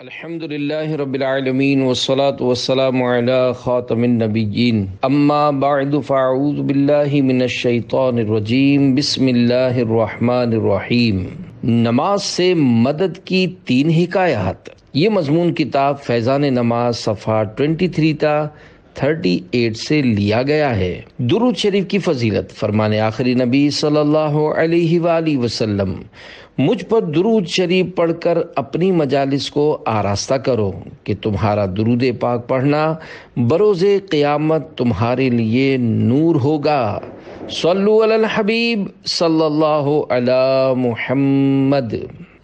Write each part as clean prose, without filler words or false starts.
الحمد للہ رب العالمین والصلاة والسلام علی خاتم النبیین اما بعد فاعوذ باللہ من الشیطان الرجیم بسم اللہ الرحمن الرحیم۔ نماز سے مدد کی 3 حکایات۔ یہ مضمون کتاب فیضان نماز صفحہ 23 تا 38 سے لیا گیا ہے۔ درود شریف کی فضیلت۔ فرمان آخری نبی صلی اللہ علیہ وآلہ وسلم: مجھ پر درود شریف پڑھ کر اپنی مجالس کو آراستہ کرو کہ تمہارا درود پاک پڑھنا بروز قیامت تمہارے لیے نور ہوگا۔ صلو علی الحبیب صلی اللہ علی محمد۔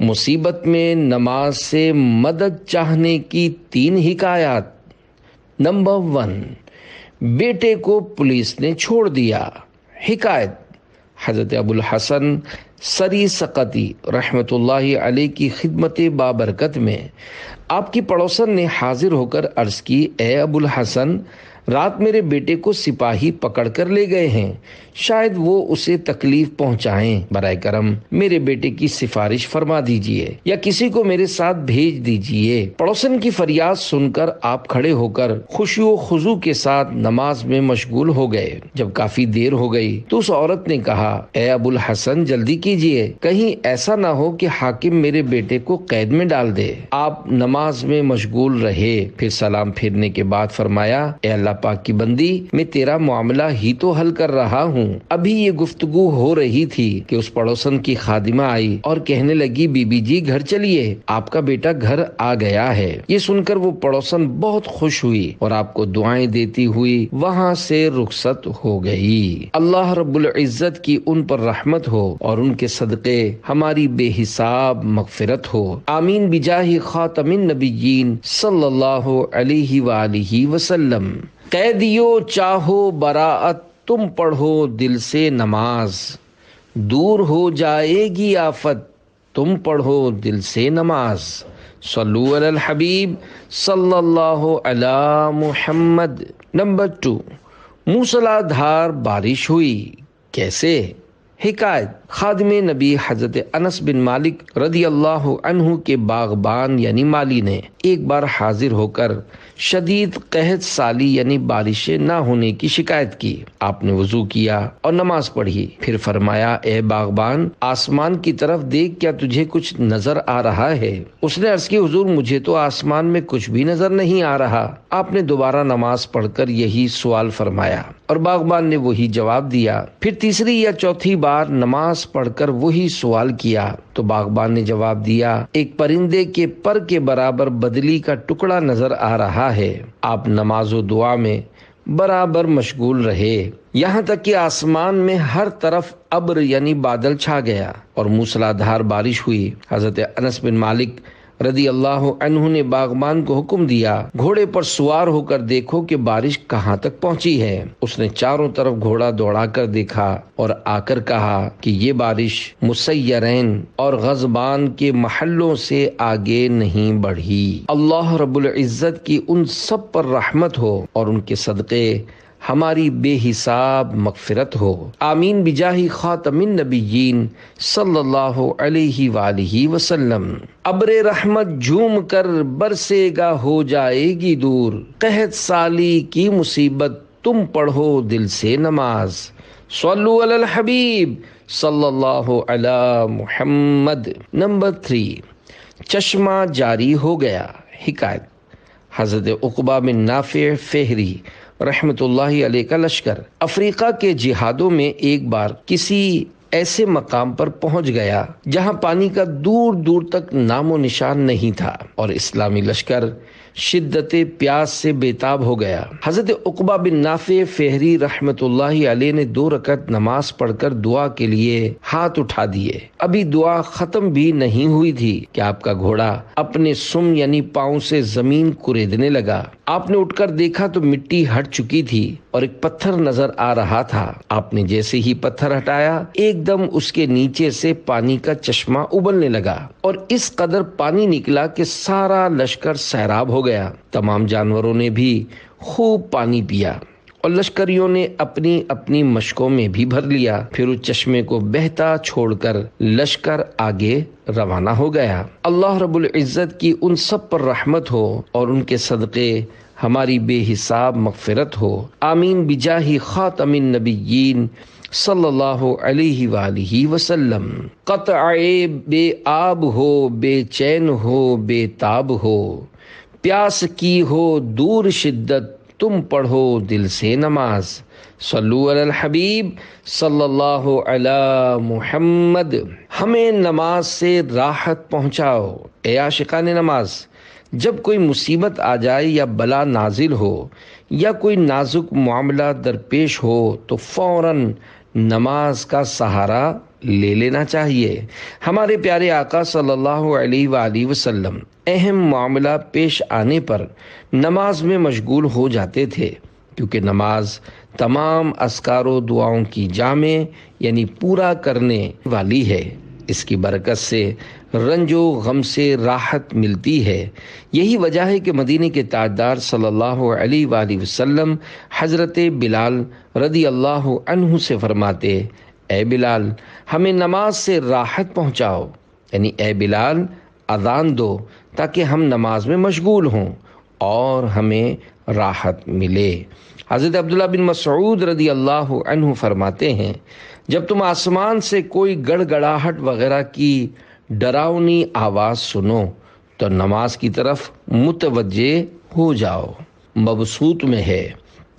مصیبت میں نماز سے مدد چاہنے کی 3 حکایات۔ نمبر 1، بیٹے کو پولیس نے چھوڑ دیا۔ حکایت: حضرت ابو الحسن سری سقطی رحمۃ اللہ علیہ کی خدمت بابرکت میں آپ کی پڑوسن نے حاضر ہو کر عرض کی: اے ابو الحسن، رات میرے بیٹے کو سپاہی پکڑ کر لے گئے ہیں، شاید وہ اسے تکلیف پہنچائیں، برائے کرم میرے بیٹے کی سفارش فرما دیجئے یا کسی کو میرے ساتھ بھیج دیجئے۔ پڑوسن کی فریاد سن کر آپ کھڑے ہو کر خشوع و خضوع کے ساتھ نماز میں مشغول ہو گئے۔ جب کافی دیر ہو گئی تو اس عورت نے کہا: اے ابو الحسن، جلدی کیجئے، کہیں ایسا نہ ہو کہ حاکم میرے بیٹے کو قید میں ڈال دے۔ آپ نماز میں مشغول رہے، پھر سلام پھیرنے کے بعد فرمایا: اے اللہ پاک کی بندی، میں تیرا معاملہ ہی تو حل کر رہا ہوں۔ ابھی یہ گفتگو ہو رہی تھی کہ اس پڑوسن کی خادمہ آئی اور کہنے لگی: بی بی جی گھر چلیے، آپ کا بیٹا گھر آ گیا ہے۔ یہ سن کر وہ پڑوسن بہت خوش ہوئی اور آپ کو دعائیں دیتی ہوئی وہاں سے رخصت ہو گئی۔ اللہ رب العزت کی ان پر رحمت ہو اور ان کے صدقے ہماری بے حساب مغفرت ہو، آمین بجاہ خاتم النبیین صلی اللہ علیہ وآلہ وسلم۔ قیدیو چاہو براعت، تم پڑھو دل سے نماز، دور ہو جائے گی آفت، تم پڑھو دل سے نماز۔ صلو علی الحبیب صلی اللہ علی محمد۔ نمبر 2، موسلا دھار بارش ہوئی، کیسے؟ حکایت: خادم نبی حضرت انس بن مالک رضی اللہ عنہ کے باغبان یعنی مالی نے ایک بار حاضر ہو کر شدید قحط سالی یعنی بارشیں نہ ہونے کی شکایت کی۔ آپ نے وضو کیا اور نماز پڑھی، پھر فرمایا: اے باغبان، آسمان کی طرف دیکھ، کیا تجھے کچھ نظر آ رہا ہے؟ اس نے عرض کی: حضور، مجھے تو آسمان میں کچھ بھی نظر نہیں آ رہا۔ آپ نے دوبارہ نماز پڑھ کر یہی سوال فرمایا اور باغبان نے وہی جواب دیا۔ پھر تیسری یا چوتھی بار نماز پڑھ کر وہی سوال کیا تو باغبان نے جواب دیا: ایک پرندے کے پر کے برابر بدلی کا ٹکڑا نظر آ رہا ہے۔ آپ نماز و دعا میں برابر مشغول رہے، یہاں تک کہ آسمان میں ہر طرف ابر یعنی بادل چھا گیا اور موسلادھار بارش ہوئی۔ حضرت انس بن مالک رضی اللہ عنہ نے باغبان کو حکم دیا: گھوڑے پر سوار ہو کر دیکھو کہ بارش کہاں تک پہنچی ہے۔ اس نے چاروں طرف گھوڑا دوڑا کر دیکھا اور آ کر کہا کہ یہ بارش مسیرین اور غضبان کے محلوں سے آگے نہیں بڑھی۔ اللہ رب العزت کی ان سب پر رحمت ہو اور ان کے صدقے ہماری بے حساب مغفرت ہو، آمین بجاہ خاتم النبیین صلی اللہ علیہ وآلہ وسلم۔ ابر رحمت جھوم کر برسے گا، ہو جائے گی دور، قحط سالی کی مصیبت، تم پڑھو دل سے نماز۔ صلو علی الحبیب صلی اللہ علی محمد۔ نمبر 3، چشمہ جاری ہو گیا۔ حکایت: حضرت عقبہ بن نافع فہری رحمت اللہ علیہ کا لشکر افریقہ کے جہادوں میں ایک بار کسی ایسے مقام پر پہنچ گیا جہاں پانی کا دور دور تک نام و نشان نہیں تھا اور اسلامی لشکر شدت پیاس سے بےتاب ہو گیا۔ حضرت عقبہ بن نافع فہری رحمت اللہ علیہ نے 2 رکعت نماز پڑھ کر دعا کے لیے ہاتھ اٹھا دیے۔ ابھی دعا ختم بھی نہیں ہوئی تھی کہ آپ کا گھوڑا اپنے سم یعنی پاؤں سے زمین کریدنے لگا۔ آپ نے اٹھ کر دیکھا تو مٹی ہٹ چکی تھی اور ایک پتھر نظر آ رہا تھا۔ آپ نے جیسے ہی پتھر ہٹایا، ایک دم اس کے نیچے سے پانی کا چشمہ ابلنے لگا اور اس قدر پانی نکلا کہ سارا لشکر سیراب ہو گیا۔ تمام جانوروں نے بھی خوب پانی پیا اور لشکریوں نے اپنی اپنی مشکوں میں بھی بھر لیا۔ پھر اس چشمے کو بہتا چھوڑ کر لشکر آگے روانہ ہو گیا۔ اللہ رب العزت کی ان سب پر رحمت ہو اور ان کے صدقے ہماری بے حساب مغفرت ہو، آمین بجاہ خاتم النبیین صلی اللہ علیہ وآلہ وسلم۔ قطع بے آب ہو، بے چین ہو، بے تاب ہو، پیاس کی ہو دور شدت، تم پڑھو دل سے نماز۔ صلو علی الحبیب صلی اللہ علی محمد۔ ہمیں نماز سے راحت پہنچاؤ اے عاشقان نماز۔ جب کوئی مصیبت آ جائے یا بلا نازل ہو یا کوئی نازک معاملہ درپیش ہو تو فوراً نماز کا سہارا لے لینا چاہیے۔ ہمارے پیارے آقا صلی اللہ علیہ وآلہ وسلم اہم معاملہ پیش آنے پر نماز میں مشغول ہو جاتے تھے، کیونکہ نماز تمام اذکار و دعاؤں کی جامع یعنی پورا کرنے والی ہے۔ اس کی برکت سے رنج و غم سے راحت ملتی ہے۔ یہی وجہ ہے کہ مدینے کے تاجدار صلی اللہ علیہ وآلہ وسلم حضرت بلال رضی اللہ عنہ سے فرماتے، اے بلال ہمیں نماز سے راحت پہنچاؤ، یعنی اے بلال اذان دو تاکہ ہم نماز میں مشغول ہوں اور ہمیں راحت ملے۔ حضرت عبداللہ بن مسعود رضی اللہ عنہ فرماتے ہیں، جب تم آسمان سے کوئی گڑ گڑاہٹ وغیرہ کی ڈراؤنی آواز سنو تو نماز کی طرف متوجہ ہو جاؤ۔ مبسوط میں ہے،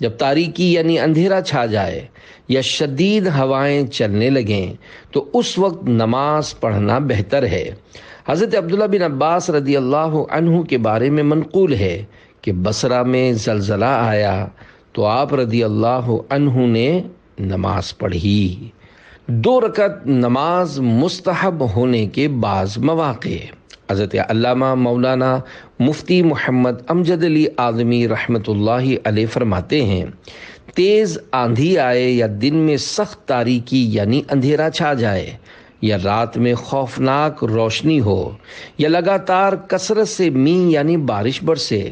جب تاریکی یعنی اندھیرا چھا جائے یا شدید ہوائیں چلنے لگیں تو اس وقت نماز پڑھنا بہتر ہے۔ حضرت عبداللہ بن عباس رضی اللہ عنہ کے بارے میں منقول ہے کہ بصرہ میں زلزلہ آیا تو آپ رضی اللہ عنہ نے نماز پڑھی۔ 2 رکعت نماز مستحب ہونے کے بعض مواقع۔ حضرت علامہ مولانا مفتی محمد امجد علی اعظمی رحمۃ اللہ علیہ فرماتے ہیں، تیز آندھی آئے یا دن میں سخت تاریکی یعنی اندھیرا چھا جائے یا رات میں خوفناک روشنی ہو یا لگاتار کثرت سے مینہ یعنی بارش برسے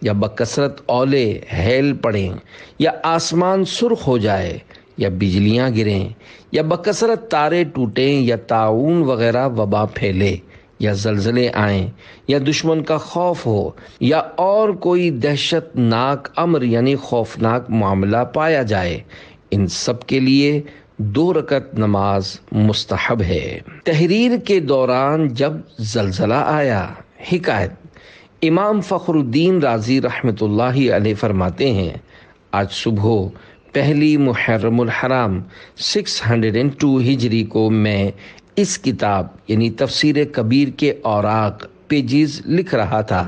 یا بکثرت اولے ہیل پڑیں یا آسمان سرخ ہو جائے یا بجلیاں گریں یا بکثرت تارے ٹوٹیں یا طاعون وغیرہ وبا پھیلے یا زلزلے آئیں یا دشمن کا خوف ہو یا اور کوئی دہشت ناک امر یعنی خوفناک معاملہ پایا جائے، ان سب کے لیے 2 رکعت نماز مستحب ہے۔ تحریر کے دوران جب زلزلہ آیا، حکایت، امام فخر الدین رازی رحمۃ اللہ علیہ فرماتے ہیں، آج صبح پہلی محرم الحرام 602 ہجری کو میں اس کتاب یعنی تفسیر کبیر کے اوراق پیجز لکھ رہا تھا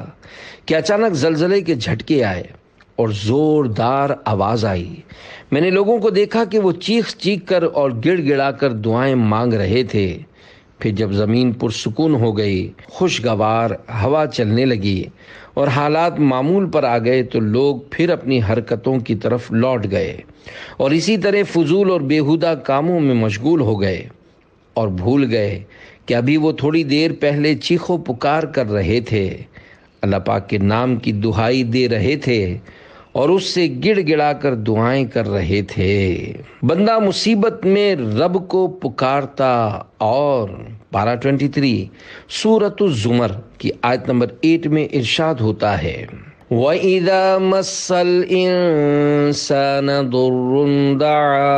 کہ اچانک زلزلے کے جھٹکے آئے اور زوردار آواز آئی۔ میں نے لوگوں کو دیکھا کہ وہ چیخ چیخ کر اور گڑ گڑا کر دعائیں مانگ رہے تھے۔ پھر جب زمین پرسکون ہو گئی، خوشگوار ہوا چلنے لگی اور حالات معمول پر آ گئے تو لوگ پھر اپنی حرکتوں کی طرف لوٹ گئے اور اسی طرح فضول اور بیہودہ کاموں میں مشغول ہو گئے اور بھول گئے کہ ابھی وہ تھوڑی دیر پہلے چیخو پکار کر رہے تھے، اللہ پاک کے نام کی دہائی دے رہے تھے اور اس سے گڑ گڑا کر دعائیں کر رہے تھے۔ بندہ مصیبت میں رب کو پکارتا اور پارہ 23 سورۃ الزمر کی آیت نمبر 8 میں ارشاد ہوتا ہے، وَإِذَا مَسَّ الْإِنسَانَ ضُرٌّ دَعَا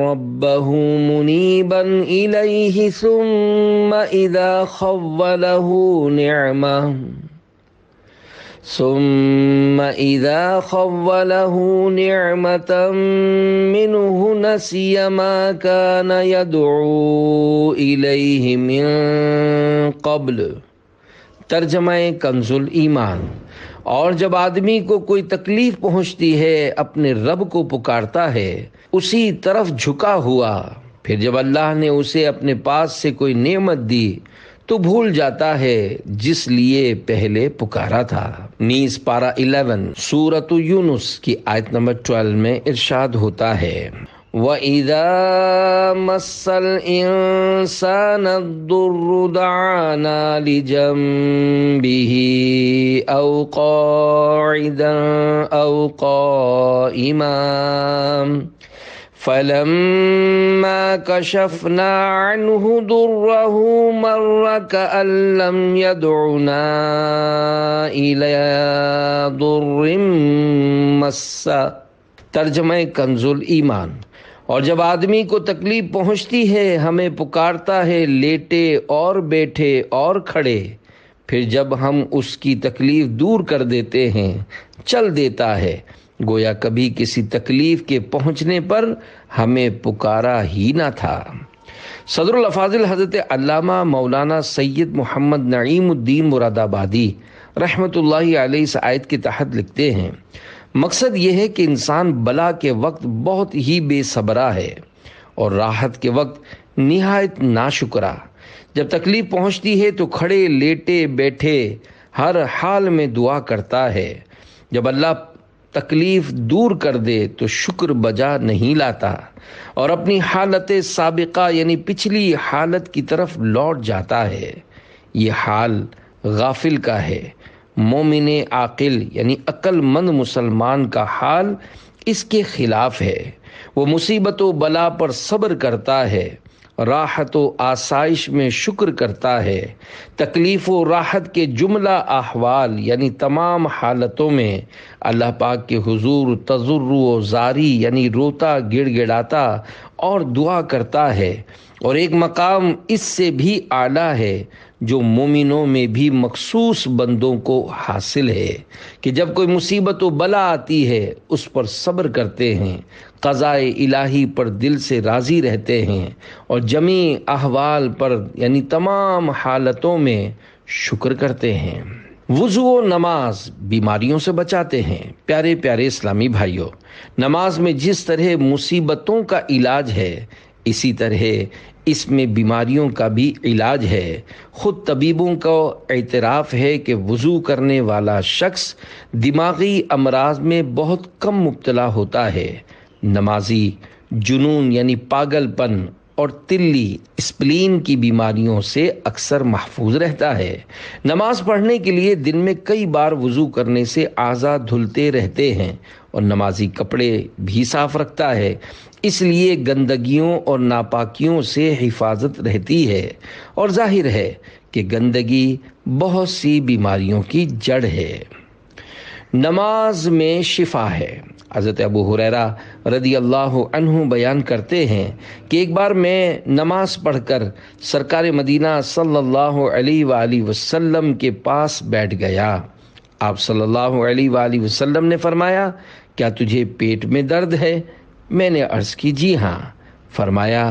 رَبَّهُ مُنِيبًا إِلَيْهِ ثُمَّ إِذَا خَوَّلَهُ نِعْمَةً مِّنْهُ نَسِيَ مَا كَانَ يَدْعُو إِلَيْهِ مِن قَبْلُ۔ ترجمہ کنز الایمان۔ اور جب آدمی کو کوئی تکلیف پہنچتی ہے اپنے رب کو پکارتا ہے اسی طرف جھکا ہوا، پھر جب اللہ نے اسے اپنے پاس سے کوئی نعمت دی تو بھول جاتا ہے جس لیے پہلے پکارا تھا۔ نیز پارہ 11 سورۃ یونس کی آیت نمبر 12 میں ارشاد ہوتا ہے، وَإِذَا مَسَّ الْإِنسَانَ الضُّرُّ دَعَانَا لِجَنبِهِ أَوْ قَاعِدًا أَوْ قَائِمًا فَلَمَّا كَشَفْنَا عَنْهُ ضُرَّهُ مَرَّ كَأَن لَّمْ يَدْعُنَا إِلَىٰ ضُرٍّ مَّسَّهُ۔ ترجمہ کنز ایمان۔ اور جب آدمی کو تکلیف پہنچتی ہے ہمیں پکارتا ہے لیٹے اور بیٹھے اور کھڑے، پھر جب ہم اس کی تکلیف دور کر دیتے ہیں چل دیتا ہے، گویا کبھی کسی تکلیف کے پہنچنے پر ہمیں پکارا ہی نہ تھا۔ صدر الافاضل حضرت علامہ مولانا سید محمد نعیم الدین مراد آبادی رحمۃ اللہ علیہ اس آیت کے تحت لکھتے ہیں، مقصد یہ ہے کہ انسان بلا کے وقت بہت ہی بے صبرا ہے اور راحت کے وقت نہایت ناشکرا۔ جب تکلیف پہنچتی ہے تو کھڑے لیٹے بیٹھے ہر حال میں دعا کرتا ہے، جب اللہ تکلیف دور کر دے تو شکر بجا نہیں لاتا اور اپنی حالت سابقہ یعنی پچھلی حالت کی طرف لوٹ جاتا ہے۔ یہ حال غافل کا ہے۔ مومن عاقل یعنی عقل مند مسلمان کا حال اس کے خلاف ہے۔ وہ مصیبت و بلا پر صبر کرتا ہے، راحت و آسائش میں شکر کرتا ہے، تکلیف و راحت کے جملہ احوال یعنی تمام حالتوں میں اللہ پاک کے حضور تضرع و زاری یعنی روتا گڑ گڑاتا اور دعا کرتا ہے۔ اور ایک مقام اس سے بھی اعلیٰ ہے جو مومنوں میں بھی مخصوص بندوں کو حاصل ہے کہ جب کوئی مصیبت و بلا آتی ہے اس پر صبر کرتے ہیں، قضاء الہی پر دل سے راضی رہتے ہیں اور جمیع احوال پر یعنی تمام حالتوں میں شکر کرتے ہیں۔ وضو و نماز بیماریوں سے بچاتے ہیں۔ پیارے پیارے اسلامی بھائیوں، نماز میں جس طرح مصیبتوں کا علاج ہے اسی طرح اس میں بیماریوں کا بھی علاج ہے۔ خود طبیبوں کا اعتراف ہے کہ وضو کرنے والا شخص دماغی امراض میں بہت کم مبتلا ہوتا ہے۔ نمازی جنون یعنی پاگل پن اور تلی اسپلین کی بیماریوں سے اکثر محفوظ رہتا ہے۔ نماز پڑھنے کے لیے دن میں کئی بار وضو کرنے سے اعضاء دھلتے رہتے ہیں اور نمازی کپڑے بھی صاف رکھتا ہے، اس لیے گندگیوں اور ناپاکیوں سے حفاظت رہتی ہے، اور ظاہر ہے کہ گندگی بہت سی بیماریوں کی جڑ ہے۔ نماز میں شفا ہے۔ حضرت ابو ہریرہ رضی اللہ عنہ بیان کرتے ہیں کہ ایک بار میں نماز پڑھ کر سرکار مدینہ صلی اللہ علیہ وآلہ وسلم کے پاس بیٹھ گیا۔ آپ صلی اللہ علیہ وآلہ وسلم نے فرمایا، کیا تجھے پیٹ میں درد ہے؟ میں نے عرض کی جی ہاں۔ فرمایا،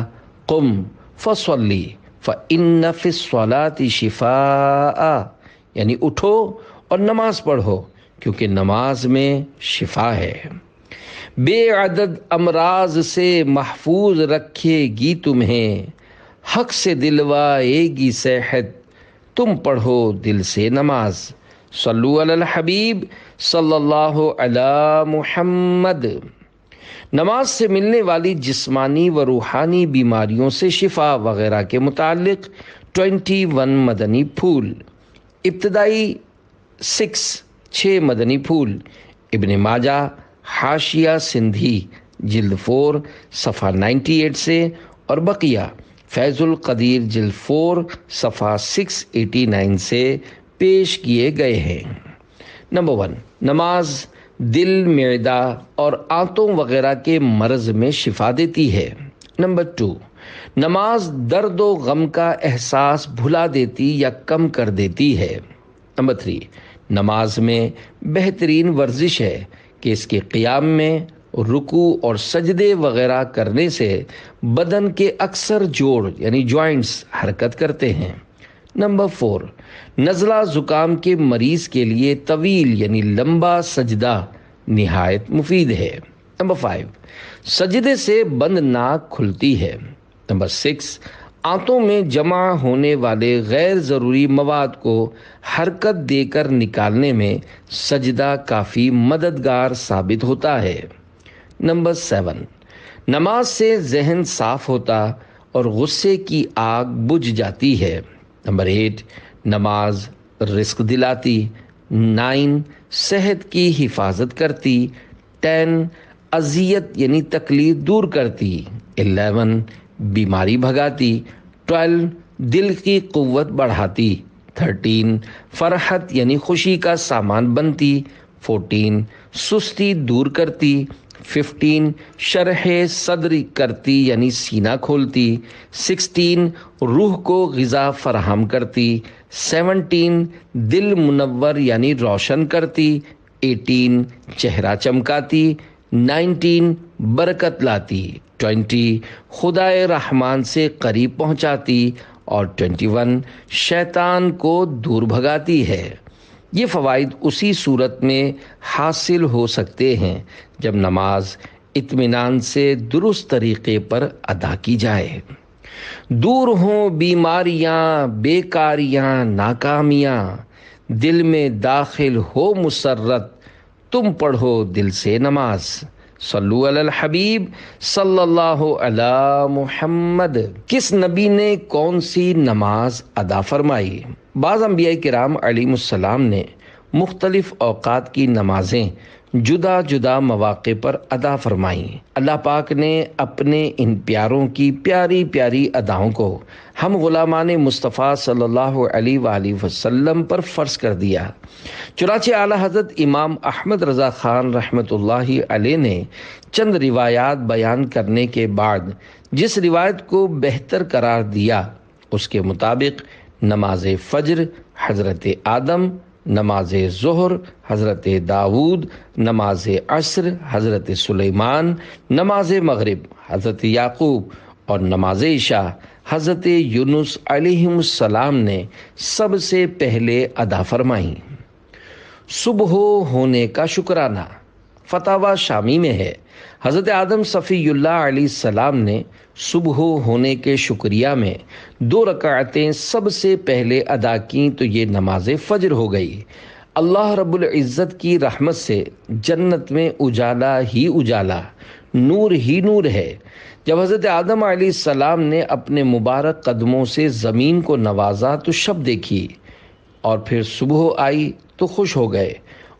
قم فصلی فإن فی الصلاۃ شفاء، یعنی اٹھو اور نماز پڑھو کیونکہ نماز میں شفا ہے۔ بے عدد امراض سے محفوظ رکھے گی تمہیں، حق سے دلوائے گی صحت، تم پڑھو دل سے نماز۔ صلو علی الحبیب صلی اللہ علی محمد۔ نماز سے ملنے والی جسمانی و روحانی بیماریوں سے شفا وغیرہ کے متعلق 21 مدنی پھول۔ ابتدائی 6 مدنی پھول۔ ابن ماجہ حاشیہ سندھی جلد 4 صفحہ 98 سے، اور بقیہ فیض القدیر جلد 4 صفحہ 689 سے پیش کیے گئے ہیں۔ نمبر 1، نماز دل، معدہ اور آنتوں وغیرہ کے مرض میں شفا دیتی ہے۔ نمبر 2، نماز درد و غم کا احساس بھلا دیتی یا کم کر دیتی ہے۔ نمبر 3، نماز میں بہترین ورزش ہے کہ اس کے قیام میں رکوع اور سجدے وغیرہ کرنے سے بدن کے اکثر جوڑ یعنی جوائنٹس حرکت کرتے ہیں۔ نمبر 4، نزلہ زکام کے مریض کے لیے طویل یعنی لمبا سجدہ نہایت مفید ہے۔ نمبر 5، سجدے سے بند ناک کھلتی ہے۔ نمبر 6، آنتوں میں جمع ہونے والے غیر ضروری مواد کو حرکت دے کر نکالنے میں سجدہ کافی مددگار ثابت ہوتا ہے۔ نمبر 7، نماز سے ذہن صاف ہوتا اور غصے کی آگ بجھ جاتی ہے۔ نمبر 8، نماز رزق دلاتی۔ 9، صحت کی حفاظت کرتی۔ 10، اذیت یعنی تکلیف دور کرتی۔ 11، بیماری بھگاتی۔ 12، دل کی قوت بڑھاتی۔ 13، فرحت یعنی خوشی کا سامان بنتی۔ 14، سستی دور کرتی۔ 15، شرح صدر کرتی یعنی سینہ کھولتی۔ 16، روح کو غذا فراہم کرتی۔ 17، دل منور یعنی روشن کرتی۔ 18، چہرہ چمکاتی۔ 19، برکت لاتی۔ 20، خدائے رحمان سے قریب پہنچاتی۔ اور 21، شیطان کو دور بھگاتی ہے۔ یہ فوائد اسی صورت میں حاصل ہو سکتے ہیں جب نماز اطمینان سے درست طریقے پر ادا کی جائے۔ دور ہوں بیماریاں، بیکاریاں، ناکامیاں، دل میں داخل ہو مسرت، تم پڑھو دل سے نماز۔ صلو علی الحبیب صلی اللہ علی محمد۔ کس نبی نے کون سی نماز ادا فرمائی؟ بعض انبیاء کرام علیہم السلام نے مختلف اوقات کی نمازیں جدا جدا مواقع پر ادا فرمائیں۔ اللہ پاک نے اپنے ان پیاروں کی پیاری پیاری اداؤں کو ہم غلامان مصطفیٰ صلی اللہ علیہ وآلہ وسلم پر فرض کر دیا۔ چنانچہ اعلیٰ حضرت امام احمد رضا خان رحمۃ اللہ علیہ نے چند روایات بیان کرنے کے بعد جس روایت کو بہتر قرار دیا اس کے مطابق نماز فجر حضرت آدم، نماز ظہر حضرت داود، نماز عصر حضرت سلیمان، نماز مغرب حضرت یعقوب اور نماز عشاء حضرت یونس علیہ السلام نے سب سے پہلے ادا فرمائیں۔ صبح ہونے کا شکرانہ فتاوی شامی میں ہے، حضرت آدم صفی اللہ علیہ السلام نے صبح ہونے کے شکریہ میں 2 رکعتیں سب سے پہلے ادا کیں تو یہ نماز فجر ہو گئی۔ اللہ رب العزت کی رحمت سے جنت میں اجالا ہی اجالا، نور ہی نور ہے۔ جب حضرت آدم علیہ السلام نے اپنے مبارک قدموں سے زمین کو نوازا تو شب دیکھی، اور پھر صبح آئی تو خوش ہو گئے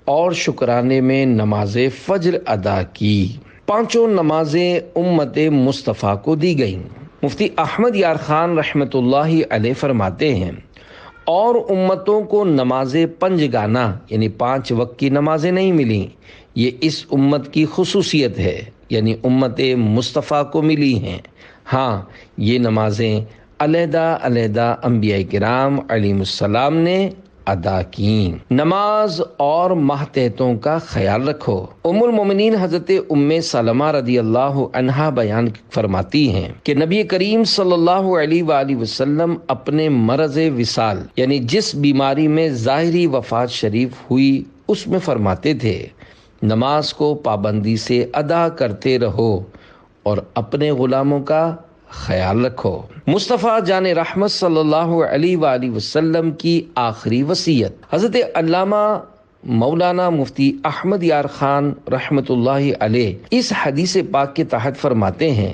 اور شکرانے میں نماز فجر ادا کی۔ 5 نمازیں امت مصطفیٰ کو دی گئیں۔ مفتی احمد یار خان رحمۃ اللہ علیہ فرماتے ہیں، اور امتوں کو نماز پنجگانہ یعنی 5 وقت کی نمازیں نہیں ملیں، یہ اس امت کی خصوصیت ہے، یعنی امت مصطفیٰ کو ملی ہیں۔ ہاں، یہ نمازیں علیحدہ علیحدہ انبیاء کرام علیہم السلام نے ادا کیں۔ نماز اور ماتحتوں کا خیال رکھو۔ ام المومنین حضرت ام سلمہ رضی اللہ عنہا بیان فرماتی ہیں کہ نبی کریم صلی اللہ علیہ وآلہ وسلم اپنے مرض وصال یعنی جس بیماری میں ظاہری وفات شریف ہوئی اس میں فرماتے تھے، نماز کو پابندی سے ادا کرتے رہو اور اپنے غلاموں کا خیال رکھو۔ مصطفیٰ جان رحمت صلی اللہ علیہ وآلہ وسلم کی آخری وصیت۔ حضرت علامہ مولانا مفتی احمد یار خان رحمت اللہ علیہ اس حدیث پاک کے تحت فرماتے ہیں،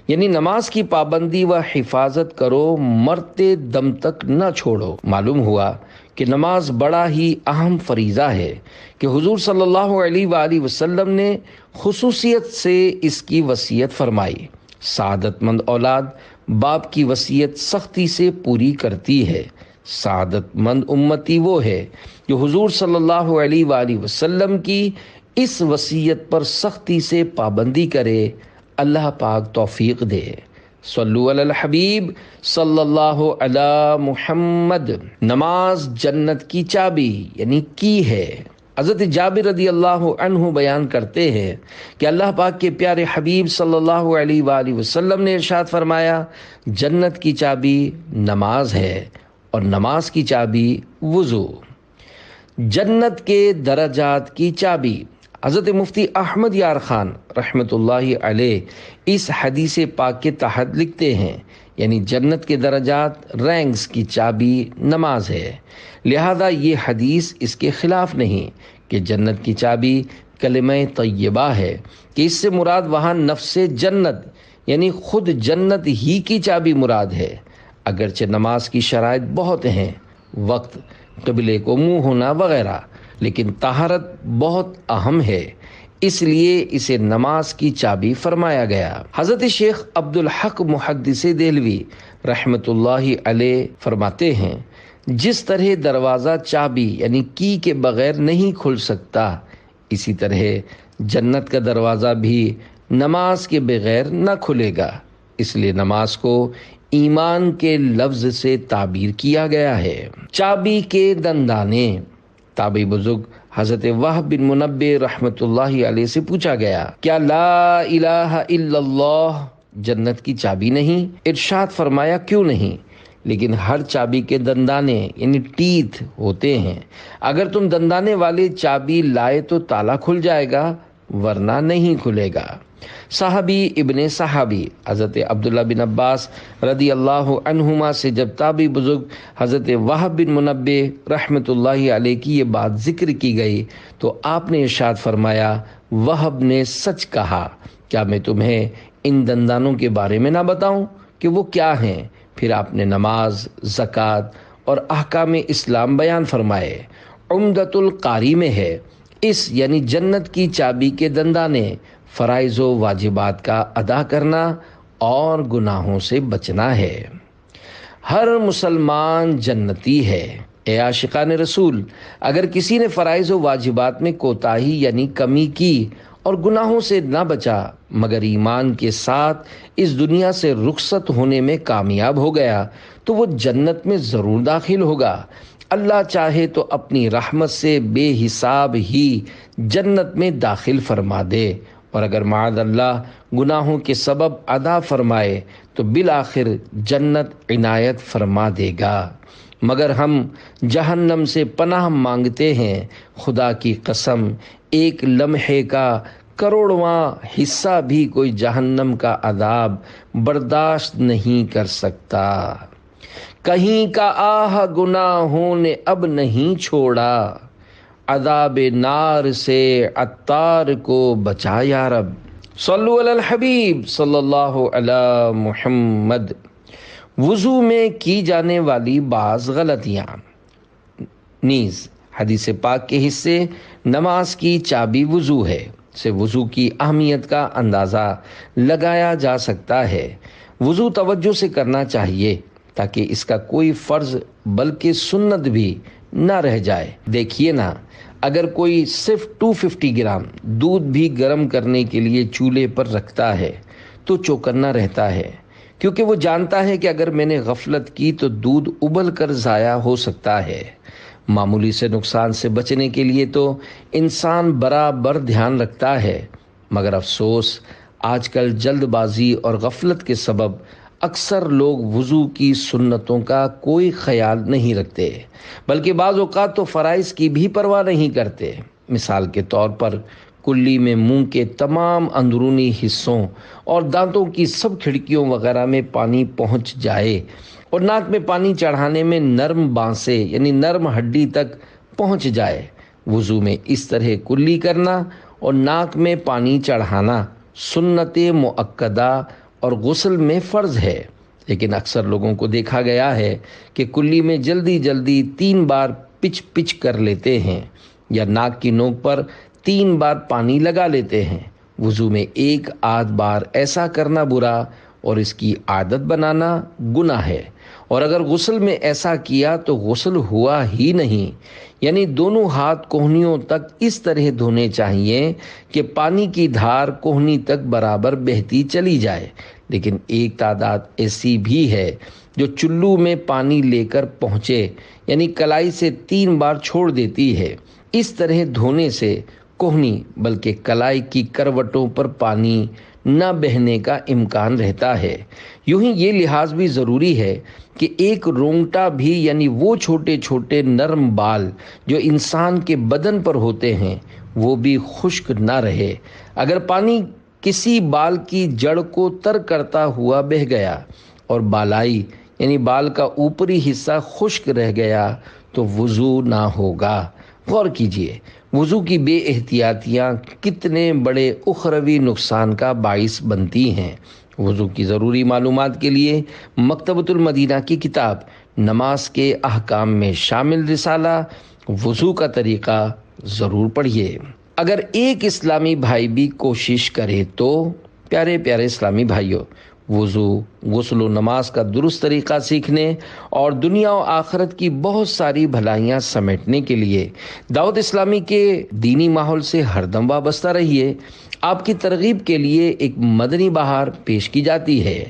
یعنی نماز کی پابندی و حفاظت کرو، مرتے دم تک نہ چھوڑو۔ معلوم ہوا کہ نماز بڑا ہی اہم فریضہ ہے کہ حضور صلی اللہ علیہ وآلہ وسلم نے خصوصیت سے اس کی وصیت فرمائی۔ سعادت مند اولاد باپ کی وصیت سختی سے پوری کرتی ہے۔ سعادت مند امتی وہ ہے جو حضور صلی اللہ علیہ وآلہ وسلم کی اس وصیت پر سختی سے پابندی کرے۔ اللہ پاک توفیق دے۔ صلو علی الحبیب صلی اللہ علی محمد۔ نماز جنت کی چابی یعنی کی ہے۔ حضرت جابر رضی اللہ عنہ بیان کرتے ہیں کہ اللہ پاک کے پیارے حبیب صلی اللہ علیہ وآلہ وسلم نے ارشاد فرمایا، جنت کی چابی نماز ہے اور نماز کی چابی وضو۔ جنت کے درجات کی چابی۔ حضرت مفتی احمد یار خان رحمۃ اللہ علیہ اس حدیث پاک کے تحت لکھتے ہیں، یعنی جنت کے درجات رینکس کی چابی نماز ہے، لہذا یہ حدیث اس کے خلاف نہیں کہ جنت کی چابی کلمہ طیبہ ہے کہ اس سے مراد وہاں نفس جنت یعنی خود جنت ہی کی چابی مراد ہے۔ اگرچہ نماز کی شرائط بہت ہیں، وقت، قبلے کو منہ ہونا وغیرہ، لیکن طہارت بہت اہم ہے، اس لیے اسے نماز کی چابی فرمایا گیا۔ حضرت شیخ عبدالحق محدث دہلوی رحمت اللہ علیہ فرماتے ہیں، جس طرح دروازہ چابی یعنی کی کے بغیر نہیں کھل سکتا، اسی طرح جنت کا دروازہ بھی نماز کے بغیر نہ کھلے گا۔ اس لیے نماز کو ایمان کے لفظ سے تعبیر کیا گیا ہے۔ چابی کے دندانے، تابعی بزرگ حضرت وہب بن منبہ رحمت اللہ علیہ سے پوچھا گیا، کیا لا الہ الا اللہ جنت کی چابی نہیں؟ ارشاد فرمایا، کیوں نہیں، لیکن ہر چابی کے دندانے یعنی ٹیتھ ہوتے ہیں، اگر تم دندانے والی چابی لائے تو تالا کھل جائے گا ورنہ نہیں کھلے گا۔ صحابی ابن صحابی حضرت عبداللہ بن عباس رضی اللہ عنہما سے جب تابعی بزرگ حضرت وہب بن منبہ رحمت اللہ علیہ کی یہ بات ذکر کی گئی تو آپ نے ارشاد فرمایا، وہب نے سچ کہا، کیا میں تمہیں ان دندانوں کے بارے میں نہ بتاؤں کہ وہ کیا ہیں؟ پھر آپ نے نماز، زکوٰۃ اور احکام اسلام بیان فرمائے۔ عمدۃ القاری میں ہے، اس یعنی جنت کی چابی کے دندانے فرائض و واجبات کا ادا کرنا اور گناہوں سے بچنا ہے۔ ہر مسلمان جنتی ہے۔ اے عاشقان رسول، اگر کسی نے فرائض و واجبات میں کوتاہی یعنی کمی کی اور گناہوں سے نہ بچا مگر ایمان کے ساتھ اس دنیا سے رخصت ہونے میں کامیاب ہو گیا تو وہ جنت میں ضرور داخل ہوگا۔ اللہ چاہے تو اپنی رحمت سے بے حساب ہی جنت میں داخل فرما دے، اور اگر معاذ اللہ گناہوں کے سبب ادا فرمائے تو بالآخر جنت عنایت فرما دے گا۔ مگر ہم جہنم سے پناہ مانگتے ہیں، خدا کی قسم ایک لمحے کا کروڑواں حصہ بھی کوئی جہنم کا عذاب برداشت نہیں کر سکتا۔ کہیں کا آہ گناہوں نے اب نہیں چھوڑا، عذاب نار سے عطار کو بچا یا رب۔ صلو علی الحبیب صلی اللہ علی محمد۔ وضو میں کی جانے والی بعض غلطیاں نیز حدیث پاک کے حصے نماز کی چابی وضو ہے سے وضو کی اہمیت کا اندازہ لگایا جا سکتا ہے۔ وضو توجہ سے کرنا چاہیے تاکہ اس کا کوئی فرض بلکہ سنت بھی نہ رہ جائے۔ دیکھیے نا، اگر کوئی صرف 250 گرام دودھ بھی گرم کرنے کے لیے چولہے پر رکھتا ہے تو چوکنا رہتا ہے، کیونکہ وہ جانتا ہے کہ اگر میں نے غفلت کی تو دودھ ابل کر ضائع ہو سکتا ہے۔ معمولی سے نقصان سے بچنے کے لیے تو انسان برابر دھیان رکھتا ہے، مگر افسوس آج کل جلد بازی اور غفلت کے سبب اکثر لوگ وضو کی سنتوں کا کوئی خیال نہیں رکھتے، بلکہ بعض اوقات تو فرائض کی بھی پرواہ نہیں کرتے۔ مثال کے طور پر کلی میں منہ کے تمام اندرونی حصوں اور دانتوں کی سب کھڑکیوں وغیرہ میں پانی پہنچ جائے اور ناک میں پانی چڑھانے میں نرم بانسے یعنی نرم ہڈی تک پہنچ جائے۔ وضو میں اس طرح کلی کرنا اور ناک میں پانی چڑھانا سنت مؤکدہ اور غسل میں فرض ہے، لیکن اکثر لوگوں کو دیکھا گیا ہے کہ کلی میں جلدی 3 بار پچ کر لیتے ہیں یا ناک کی نوک پر 3 بار پانی لگا لیتے ہیں۔ وضو میں 1 آدھ بار ایسا کرنا برا اور اس کی عادت بنانا گناہ ہے، اور اگر غسل میں ایسا کیا تو غسل ہوا ہی نہیں۔ یعنی دونوں ہاتھ کوہنیوں تک اس طرح دھونے چاہیے کہ پانی کی دھار کوہنی تک برابر بہتی چلی جائے، لیکن ایک تعداد ایسی بھی ہے جو چلو میں پانی لے کر پہنچے یعنی کلائی سے 3 بار چھوڑ دیتی ہے۔ اس طرح دھونے سے کوہنی بلکہ کلائی کی کروٹوں پر پانی نہ بہنے کا امکان رہتا ہے۔ یوں ہی یہ لحاظ بھی ضروری ہے کہ ایک رونگٹا بھی یعنی وہ چھوٹے چھوٹے نرم بال جو انسان کے بدن پر ہوتے ہیں وہ بھی خشک نہ رہے۔ اگر پانی کسی بال کی جڑ کو تر کرتا ہوا بہہ گیا اور بالائی یعنی بال کا اوپری حصہ خشک رہ گیا تو وضو نہ ہوگا، غور کیجئے وضو کی بے احتیاطیاں کتنے بڑے اخروی نقصان کا باعث بنتی ہیں۔ وضو کی ضروری معلومات کے لیے مکتبۃ المدینہ کی کتاب نماز کے احکام میں شامل رسالہ وضو کا طریقہ ضرور پڑھیے۔ اگر ایک اسلامی بھائی بھی کوشش کرے تو پیارے پیارے اسلامی بھائیوں، وضو، غسل و نماز کا درست طریقہ سیکھنے اور دنیا و آخرت کی بہت ساری بھلائیاں سمیٹنے کے لیے دعوت اسلامی کے دینی ماحول سے ہر دم وابستہ رہیے۔ آپ کی ترغیب کے لیے ایک مدنی بہار پیش کی جاتی ہے۔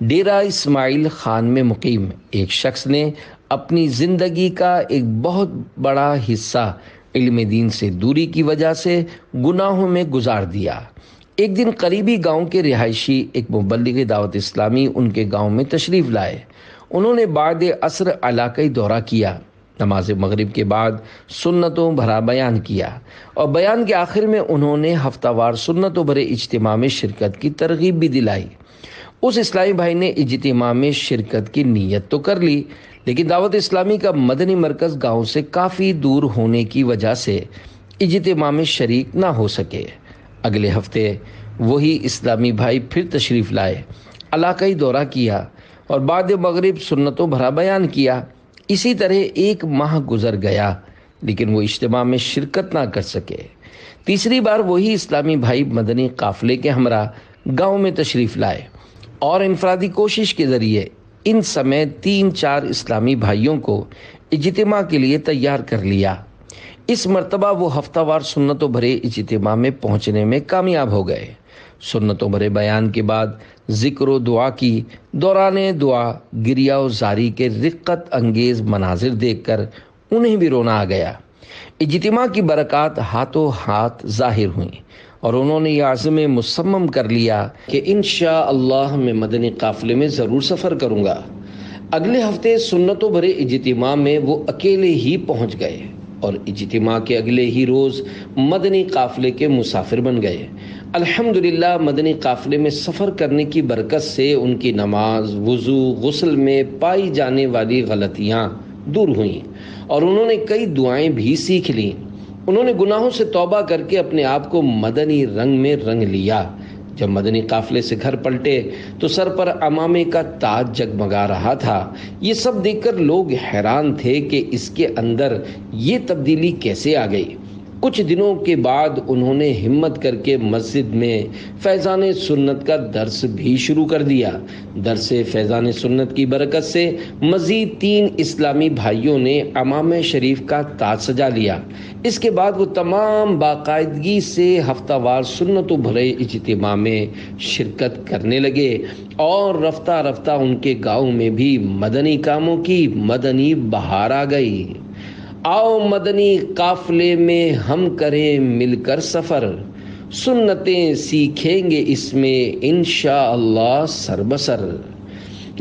ڈیرہ اسماعیل خان میں مقیم ایک شخص نے اپنی زندگی کا ایک بہت بڑا حصہ علم دین سے دوری کی وجہ سے گناہوں میں گزار دیا۔ ایک دن قریبی گاؤں کے رہائشی ایک مبلغ دعوت اسلامی ان کے گاؤں میں تشریف لائے۔ انہوں نے بعد عصر علاقائی دورہ کیا، نماز مغرب کے بعد سنتوں بھرا بیان کیا اور بیان کے آخر میں انہوں نے ہفتہ وار سنتوں بھرے اجتماع میں شرکت کی ترغیب بھی دلائی۔ اس اسلامی بھائی نے اجتماع میں شرکت کی نیت تو کر لی، لیکن دعوت اسلامی کا مدنی مرکز گاؤں سے کافی دور ہونے کی وجہ سے اجتماع میں شریک نہ ہو سکے۔ اگلے ہفتے وہی اسلامی بھائی پھر تشریف لائے، علاقائی دورہ کیا اور بعد مغرب سنتوں بھرا بیان کیا۔ اسی طرح ایک ماہ گزر گیا، لیکن وہ اجتماع میں شرکت نہ کر سکے۔ تیسری بار وہی اسلامی بھائی مدنی قافلے کے ہمراہ گاؤں میں تشریف لائے اور انفرادی کوشش کے ذریعے ان سمیت 3-4 اسلامی بھائیوں کو اجتماع کے لیے تیار کر لیا۔ اس مرتبہ وہ ہفتہ وار سنتوں بھرے اجتماع میں پہنچنے میں کامیاب ہو گئے۔ سنتوں بھرے بیان کے بعد ذکر و دعا کی۔ دوران دعا گریہ و زاری کے رقت انگیز مناظر دیکھ کر انہیں بھی رونا آ گیا۔ اجتماع کی برکات ہاتھوں ہاتھ ظاہر ہوئیں اور انہوں نے یہ عزم مصمم کر لیا کہ انشاءاللہ میں مدنی قافلے میں ضرور سفر کروں گا۔ اگلے ہفتے سنتوں بھرے اجتماع میں وہ اکیلے ہی پہنچ گئے اور اجتماع کے اگلے ہی روز مدنی قافلے کے مسافر بن گئے۔ الحمدللہ مدنی قافلے میں سفر کرنے کی برکت سے ان کی نماز، وضو، غسل میں پائی جانے والی غلطیاں دور ہوئیں اور انہوں نے کئی دعائیں بھی سیکھ لیں۔ انہوں نے گناہوں سے توبہ کر کے اپنے آپ کو مدنی رنگ میں رنگ لیا۔ جب مدنی قافلے سے گھر پلٹے تو سر پر عمامے کا تاج جگمگا رہا تھا۔ یہ سب دیکھ کر لوگ حیران تھے کہ اس کے اندر یہ تبدیلی کیسے آ گئی۔ کچھ دنوں کے بعد انہوں نے ہمت کر کے مسجد میں فیضان سنت کا درس بھی شروع کر دیا۔ درس فیضان سنت کی برکت سے مزید 3 اسلامی بھائیوں نے عمامہ شریف کا تاج سجا لیا۔ اس کے بعد وہ تمام باقاعدگی سے ہفتہ وار سنتوں بھرے اجتماع میں شرکت کرنے لگے اور رفتہ رفتہ ان کے گاؤں میں بھی مدنی کاموں کی مدنی بہار آ گئی۔ آؤ مدنی قافلے میں ہم کریں مل کر سفر، سنتیں سیکھیں گے اس میں انشاءاللہ سر بسر۔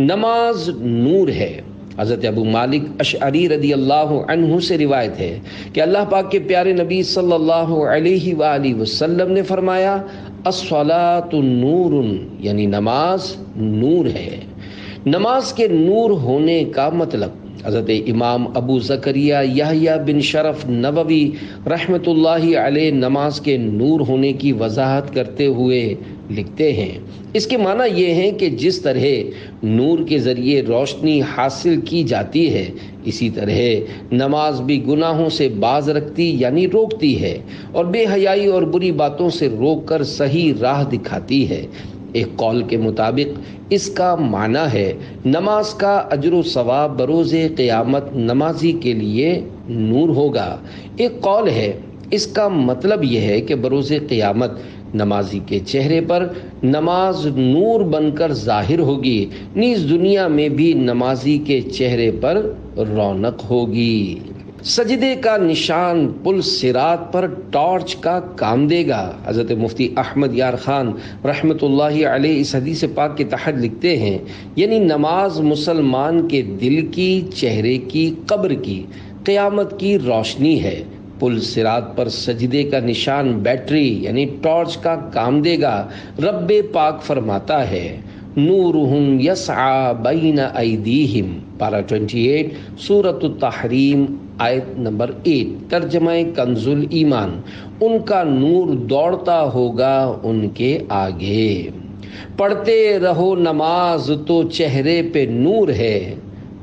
نماز نور ہے۔ حضرت ابو مالک اشعری رضی اللہ عنہ سے روایت ہے کہ اللہ پاک کے پیارے نبی صلی اللہ علیہ وآلہ وسلم نے فرمایا الصلاۃ نور، یعنی نماز نور ہے۔ نماز کے نور ہونے کا مطلب حضرت امام ابو زکریا یحییٰ بن شرف نووی رحمۃ اللہ علیہ نماز کے نور ہونے کی وضاحت کرتے ہوئے لکھتے ہیں، اس کے معنی یہ ہے کہ جس طرح نور کے ذریعے روشنی حاصل کی جاتی ہے، اسی طرح نماز بھی گناہوں سے باز رکھتی یعنی روکتی ہے اور بے حیائی اور بری باتوں سے روک کر صحیح راہ دکھاتی ہے۔ ایک قول کے مطابق اس کا معنی ہے نماز کا اجر و ثواب بروز قیامت نمازی کے لیے نور ہوگا۔ ایک قول ہے اس کا مطلب یہ ہے کہ بروز قیامت نمازی کے چہرے پر نماز نور بن کر ظاہر ہوگی، نیز دنیا میں بھی نمازی کے چہرے پر رونق ہوگی۔ سجدے کا نشان پل صراط پر ٹارچ کا کام دے گا۔ حضرت مفتی احمد یار خان رحمۃ اللہ علیہ اس حدیث پاک کے تحت لکھتے ہیں، یعنی نماز مسلمان کے دل کی، چہرے کی، قبر کی، قیامت کی روشنی ہے۔ پل صراط پر سجدے کا نشان بیٹری یعنی ٹارچ کا کام دے گا۔ رب پاک فرماتا ہے نورہم یسعی بین ایدیہم، پارہ 28 سورۃ التحریم آیت نمبر 8، ترجمہ کنز الایمان، ان کا نور دوڑتا ہوگا ان کے آگے۔ پڑھتے رہو نماز تو چہرے پہ نور ہے،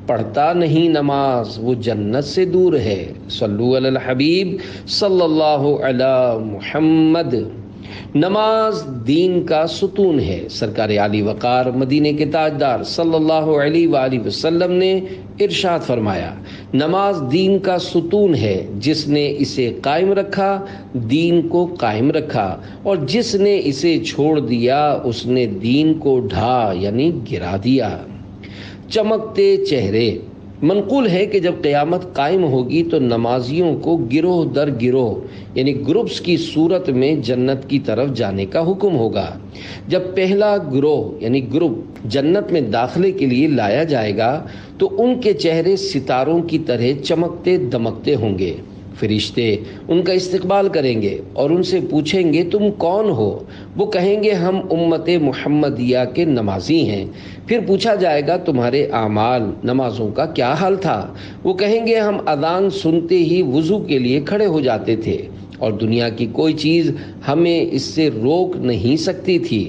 پڑھتا نہیں نماز وہ جنت سے دور ہے۔ صلو علی الحبیب صلی اللہ علی محمد۔ نماز دین کا ستون ہے۔ سرکار عالی وقار مدینے کے تاجدار صلی اللہ علیہ وآلہ وسلم نے ارشاد فرمایا، نماز دین کا ستون ہے، جس نے اسے قائم رکھا دین کو قائم رکھا، اور جس نے اسے چھوڑ دیا اس نے دین کو ڈھا یعنی گرا دیا۔ چمکتے چہرے، منقول ہے کہ جب قیامت قائم ہوگی تو نمازیوں کو گروہ در گروہ یعنی گروپس کی صورت میں جنت کی طرف جانے کا حکم ہوگا۔ جب پہلا گروہ یعنی گروپ جنت میں داخلے کے لیے لایا جائے گا تو ان کے چہرے ستاروں کی طرح چمکتے دمکتے ہوں گے۔ فرشتے ان کا استقبال کریں گے اور ان سے پوچھیں گے تم کون ہو؟ وہ کہیں گے ہم امت محمدیہ کے نمازی ہیں۔ پھر پوچھا جائے گا تمہارے اعمال نمازوں کا کیا حال تھا؟ وہ کہیں گے ہم اذان سنتے ہی وضو کے لیے کھڑے ہو جاتے تھے اور دنیا کی کوئی چیز ہمیں اس سے روک نہیں سکتی تھی۔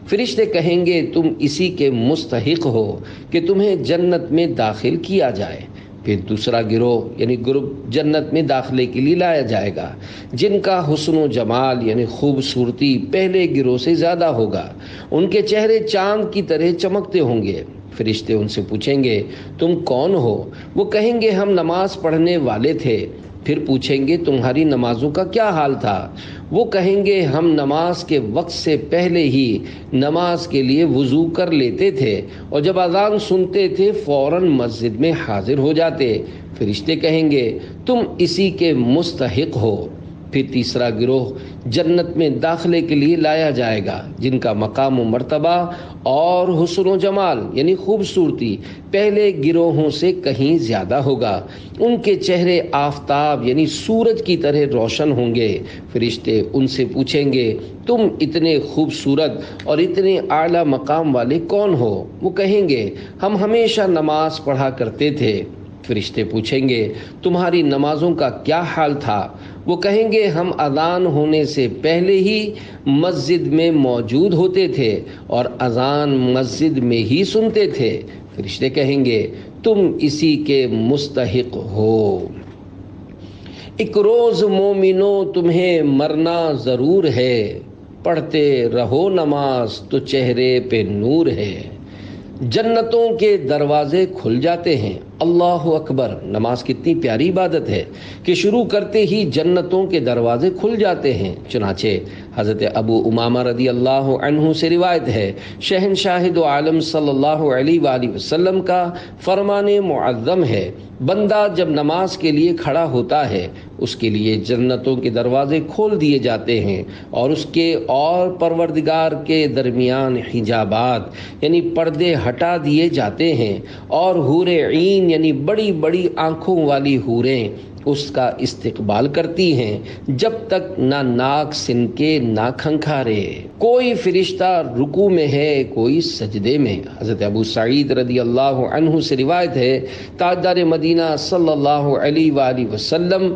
فرشتے کہیں گے تم اسی کے مستحق ہو کہ تمہیں جنت میں داخل کیا جائے۔ پھر دوسرا گروہ یعنی گروپ جنت میں داخلے کے لیے لایا جائے گا، جن کا حسن و جمال یعنی خوبصورتی پہلے گروہ سے زیادہ ہوگا۔ ان کے چہرے چاند کی طرح چمکتے ہوں گے۔ فرشتے ان سے پوچھیں گے تم کون ہو؟ وہ کہیں گے ہم نماز پڑھنے والے تھے۔ پھر پوچھیں گے تمہاری نمازوں کا کیا حال تھا؟ وہ کہیں گے ہم نماز کے وقت سے پہلے ہی نماز کے لیے وضو کر لیتے تھے اور جب اذان سنتے تھے فوراً مسجد میں حاضر ہو جاتے۔ فرشتے کہیں گے تم اسی کے مستحق ہو۔ پھر تیسرا گروہ جنت میں داخلے کے لیے لایا جائے گا، جن کا مقام و مرتبہ اور حسن و جمال یعنی خوبصورتی پہلے گروہوں سے کہیں زیادہ ہوگا۔ ان کے چہرے آفتاب یعنی سورج کی طرح روشن ہوں گے۔ فرشتے ان سے پوچھیں گے تم اتنے خوبصورت اور اتنے اعلیٰ مقام والے کون ہو؟ وہ کہیں گے ہم ہمیشہ نماز پڑھا کرتے تھے۔ فرشتے پوچھیں گے تمہاری نمازوں کا کیا حال تھا؟ وہ کہیں گے ہم اذان ہونے سے پہلے ہی مسجد میں موجود ہوتے تھے اور اذان مسجد میں ہی سنتے تھے۔ فرشتے کہیں گے تم اسی کے مستحق ہو۔ ایک روز مومنو تمہیں مرنا ضرور ہے، پڑھتے رہو نماز تو چہرے پہ نور ہے۔ جنتوں کے دروازے کھل جاتے ہیں۔ اللہ اکبر! نماز کتنی پیاری عبادت ہے کہ شروع کرتے ہی جنتوں کے دروازے کھل جاتے ہیں۔ چنانچہ حضرت ابو امامہ رضی اللہ عنہ سے روایت ہے، شہنشاہ دو عالم صلی اللہ علیہ وآلہ وسلم کا فرمان معظم ہے، بندہ جب نماز کے لیے کھڑا ہوتا ہے اس کے لیے جنتوں کے دروازے کھول دیے جاتے ہیں اور اس کے اور پروردگار کے درمیان حجابات یعنی پردے ہٹا دیے جاتے ہیں، اور حور عین یعنی بڑی بڑی آنکھوں والی حوریں اس کا استقبال کرتی ہیں، جب تک نہ ناک سنکے نہ کھنکھارے۔ کوئی فرشتہ رکوع میں ہے، کوئی سجدے میں۔ حضرت ابو سعید رضی اللہ عنہ سے روایت ہے، تاجدار مدینہ صلی اللہ علیہ وآلہ وسلم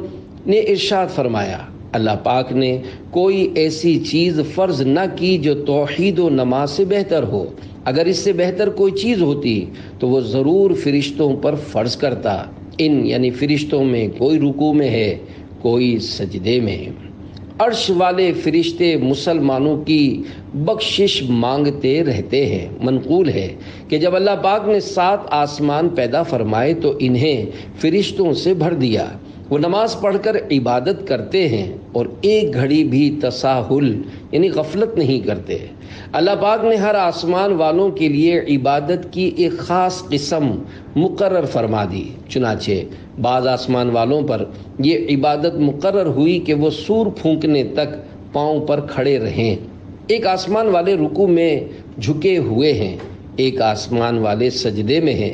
نے ارشاد فرمایا، اللہ پاک نے کوئی ایسی چیز فرض نہ کی جو توحید و نماز سے بہتر ہو، اگر اس سے بہتر کوئی چیز ہوتی تو وہ ضرور فرشتوں پر فرض کرتا۔ ان یعنی فرشتوں میں کوئی رکوع میں ہے، کوئی سجدے میں۔ عرش والے فرشتے مسلمانوں کی بخشش مانگتے رہتے ہیں۔ منقول ہے کہ جب اللہ پاک نے 7 آسمان پیدا فرمائے تو انہیں فرشتوں سے بھر دیا۔ وہ نماز پڑھ کر عبادت کرتے ہیں اور ایک گھڑی بھی تساہل یعنی غفلت نہیں کرتے۔ اللہ پاک نے ہر آسمان والوں کے لیے عبادت کی ایک خاص قسم مقرر فرما دی، چنانچہ بعض آسمان والوں پر یہ عبادت مقرر ہوئی کہ وہ سور پھونکنے تک پاؤں پر کھڑے رہیں۔ ایک آسمان والے رکوع میں جھکے ہوئے ہیں، ایک آسمان والے سجدے میں ہیں،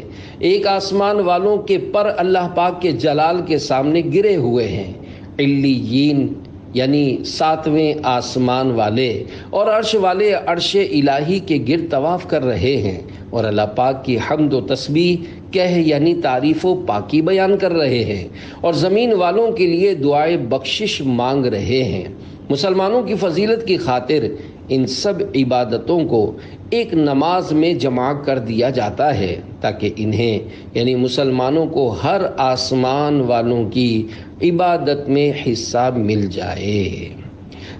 ایک آسمان والوں کے پر اللہ پاک کے جلال کے سامنے گرے ہوئے ہیں۔ علیین یعنی 7ویں آسمان والے اور عرش والے عرش الہی کے گرد طواف کر رہے ہیں اور اللہ پاک کی حمد و تسبیح کہہ یعنی تعریف و پاکی بیان کر رہے ہیں اور زمین والوں کے لیے دعائے بخشش مانگ رہے ہیں۔ مسلمانوں کی فضیلت کی خاطر ان سب عبادتوں کو ایک نماز میں جمع کر دیا جاتا ہے تاکہ انہیں یعنی مسلمانوں کو ہر آسمان والوں کی عبادت میں حصہ مل جائے۔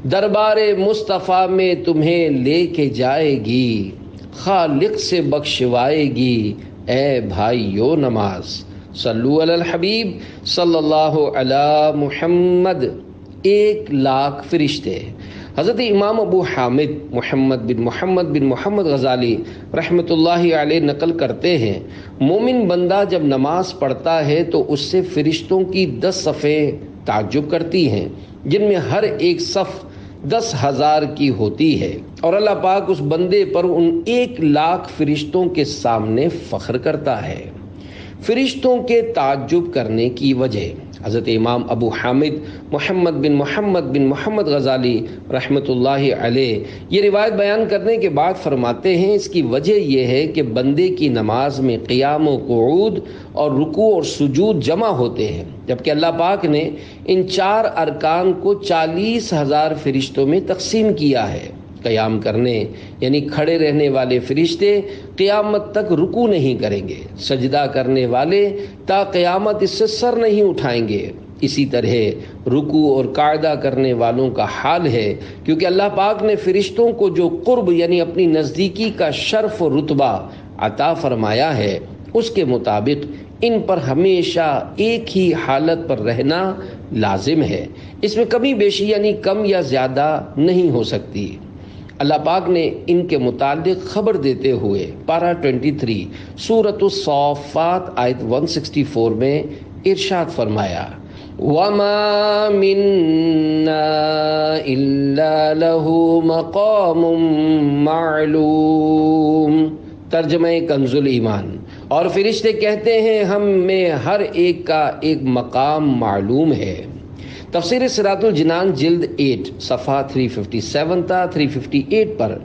دربار مصطفیٰ میں تمہیں لے کے جائے گی، خالق سے بخشوائے گی اے بھائیو نماز۔ صلو علی الحبیب صلی اللہ علی محمد۔ 1,00,000 فرشتے۔ حضرت امام ابو حامد محمد بن محمد غزالی رحمۃ اللہ علیہ نقل کرتے ہیں، مومن بندہ جب نماز پڑھتا ہے تو اس سے فرشتوں کی 10 صفیں تعجب کرتی ہیں، جن میں ہر ایک صف 10,000 کی ہوتی ہے، اور اللہ پاک اس بندے پر ان 1,00,000 فرشتوں کے سامنے فخر کرتا ہے۔ فرشتوں کے تعجب کرنے کی وجہ، حضرت امام ابو حامد محمد بن محمد غزالی رحمۃ اللہ علیہ یہ روایت بیان کرنے کے بعد فرماتے ہیں، اس کی وجہ یہ ہے کہ بندے کی نماز میں قیام و قعود اور رکوع اور سجود جمع ہوتے ہیں، جبکہ اللہ پاک نے ان 4 ارکان کو 40,000 فرشتوں میں تقسیم کیا ہے۔ قیام کرنے یعنی کھڑے رہنے والے فرشتے قیامت تک رکوع نہیں کریں گے، سجدہ کرنے والے تا قیامت اس سے سر نہیں اٹھائیں گے۔ اسی طرح رکوع اور قعدہ کرنے والوں کا حال ہے، کیونکہ اللہ پاک نے فرشتوں کو جو قرب یعنی اپنی نزدیکی کا شرف و رتبہ عطا فرمایا ہے، اس کے مطابق ان پر ہمیشہ ایک ہی حالت پر رہنا لازم ہے، اس میں کمی بیشی یعنی کم یا زیادہ نہیں ہو سکتی۔ اللہ پاک نے ان کے متعلق خبر دیتے ہوئے پارہ 23 سورۃ الصافات آیت 164 میں ارشاد فرمایا، وَمَا مِنَّا إِلَّا لَهُ مَقَامٌ مَعْلُوم۔ ترجمہ کنز الایمان۔ اور فرشتے کہتے ہیں ہم میں ہر ایک کا ایک مقام معلوم ہے۔ تفسیر صراط الجنان جلد 8 صفحہ 357 تا 358 پر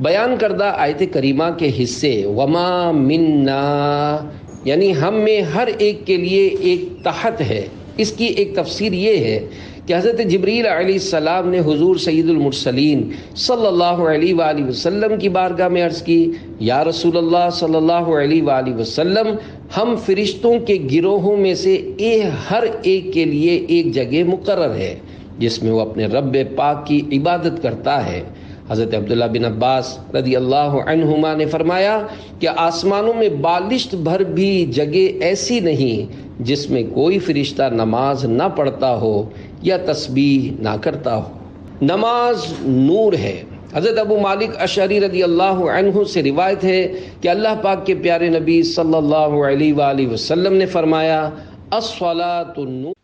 بیان کردہ آیت کریمہ کے حصے وما منا یعنی ہم میں ہر ایک کے لیے ایک تحت ہے، اس کی ایک تفسیر یہ ہے کہ حضرت جبریل علیہ السلام نے حضور سید المرسلین صلی اللہ علیہ وآلہ وسلم کی بارگاہ میں عرض کی، یا رسول اللہ صلی اللہ علیہ وآلہ وسلم، ہم فرشتوں کے گروہوں میں سے ہر ایک کے لیے ایک جگہ مقرر ہے جس میں وہ اپنے رب پاک کی عبادت کرتا ہے۔ حضرت عبداللہ بن عباس رضی اللہ عنہما نے فرمایا کہ آسمانوں میں بالشت بھر بھی جگہ ایسی نہیں جس میں کوئی فرشتہ نماز نہ پڑھتا ہو یا تسبیح نہ کرتا ہو۔ نماز نور ہے۔ حضرت ابو مالک اشعری رضی اللہ عنہ سے روایت ہے کہ اللہ پاک کے پیارے نبی صلی اللہ علیہ وآلہ وسلم نے فرمایا، الصلاۃ النور۔